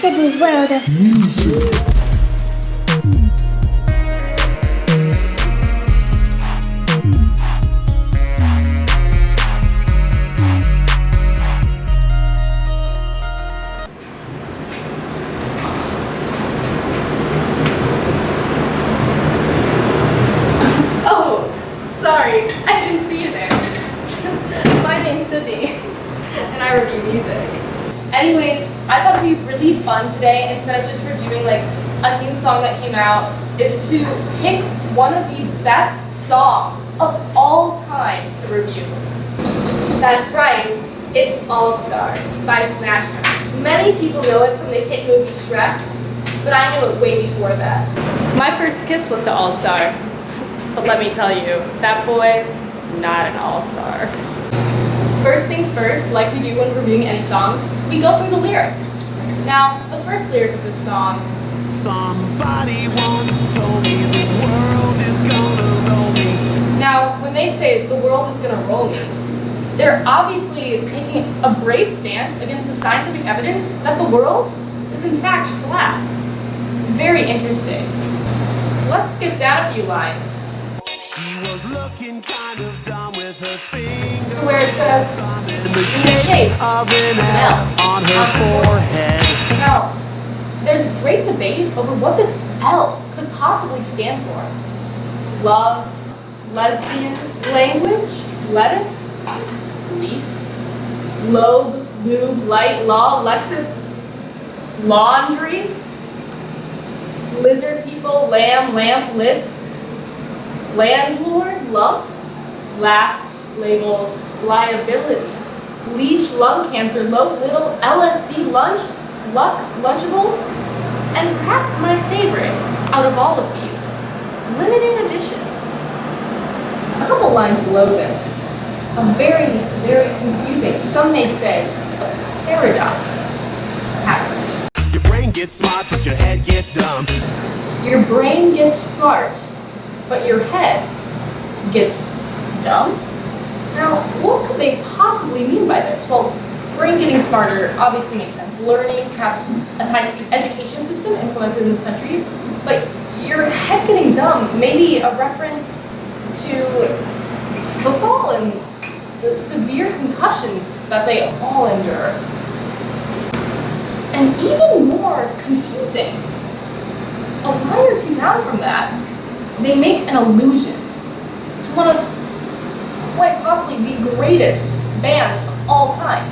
Sydney's World of Music. Oh, sorry, I didn't see you there. My name's Sydney, and I review music. Anyways, I thought it'd be really fun today, instead of just reviewing like a new song that came out, is to pick one of the best songs of all time to review. That's right, it's All Star by Smash Mouth. Many people know it from the hit movie Shrek, but I knew it way before that. My first kiss was to All Star, but let me tell you, that boy, not an all-star. First things first, like we do when reviewing any songs, we go through the lyrics. Now, the first lyric of this song, somebody once told me the world is gonna roll me. Now, when they say the world is gonna roll me, they're obviously taking a brave stance against the scientific evidence that the world is in fact flat. Very interesting. Let's skip down a few lines. She was looking kind of dumb with her fingers To where it says, in the shape of an L on her forehead. Now, there's great debate over what this L could possibly stand for. Love, lesbian, language, lettuce, leaf, lobe, lube, light, law, Lexus, laundry, lizard people, lamb, lamp, list, landlord, lump, last, label, liability, leech, lung cancer, loaf, little, LSD, lunch, luck, lunchables, and perhaps my favorite out of all of these, limited edition. A couple lines below this, a very, very confusing, some may say, a paradox happens. Your brain gets smart, but your head gets dumb. Your brain gets smart, but your head gets dumb? Now, what could they possibly mean by this? Well, brain getting smarter obviously makes sense. Learning, perhaps a tie to the education system implemented in this country. But your head getting dumb may be a reference to football and the severe concussions that they all endure. And even more confusing, a line or two down from that, they make an allusion to one of quite possibly the greatest bands of all time,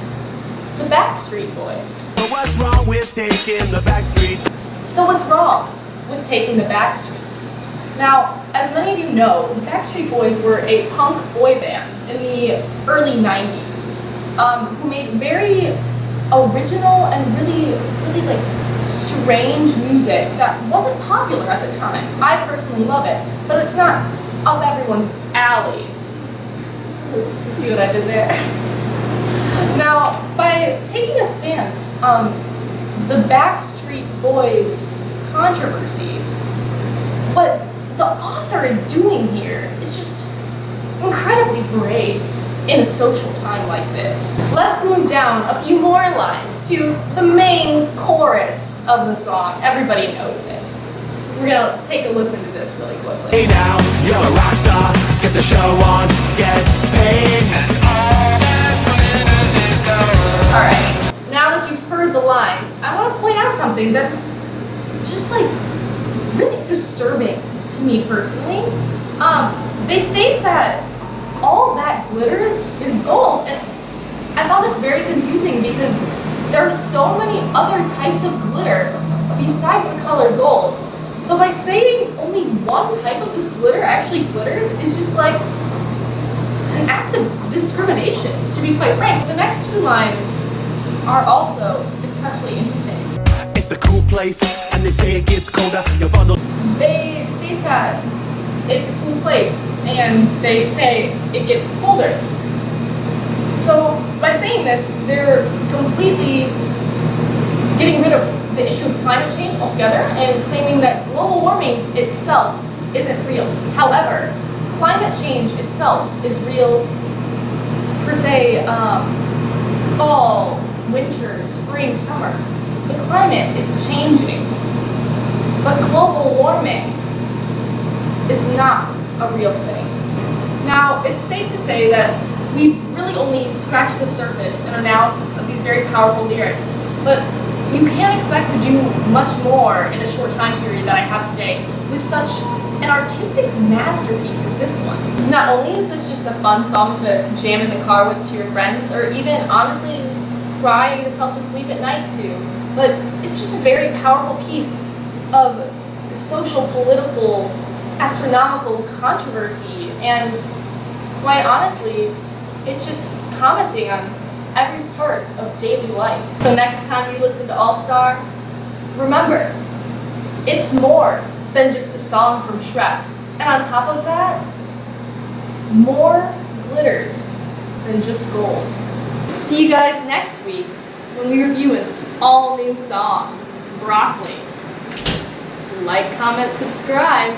the Backstreet Boys. But what's wrong with taking the back streets? So what's wrong with taking the back streets? Now, as many of you know, the Backstreet Boys were a punk boy band in the early 90s, who made very original and really like strange music that wasn't popular at the time. I personally love it, but it's not up everyone's alley. You see what I did there? Now, by taking a stance on the Backstreet Boys controversy, what the author is doing here is just incredibly brave in a social time like this. Let's move down a few more lines to the main chorus of the song. Everybody knows it. We're gonna take a listen to this really quickly. Hey now, you're a rock star. Get the show on, get paid. And all that glitters is gold. Alright, now that you've heard the lines, I want to point out something that's just like really disturbing to me personally. They state that all that glitters is gold, and I found this very confusing because there are so many other types of glitter besides the color gold. So by saying only one type of this glitter actually glitters is just like an act of discrimination, to be quite frank. The next two lines are also especially interesting. It's a cool place, and they say it gets colder. Your bundle. They state that it's a cool place, and they say it gets colder. So by saying this, they're completely getting rid of the issue of climate change altogether and claiming that global warming itself isn't real. However, climate change itself is real per se, fall, winter, spring, summer. The climate is changing, but global warming is not a real thing. Now, it's safe to say that we've really only scratched the surface in our analysis of these very powerful lyrics, but you can't expect to do much more in a short time period that I have today with such an artistic masterpiece as this one. Not only is this just a fun song to jam in the car with to your friends, or even honestly cry yourself to sleep at night to, but it's just a very powerful piece of social, political, astronomical controversy, and quite honestly, it's just commenting on every part of daily life. So next time you listen to All Star, remember, it's more than just a song from Shrek. And on top of that, more glitters than just gold. See you guys next week when we review an all-new song, Broccoli. Like, comment, subscribe.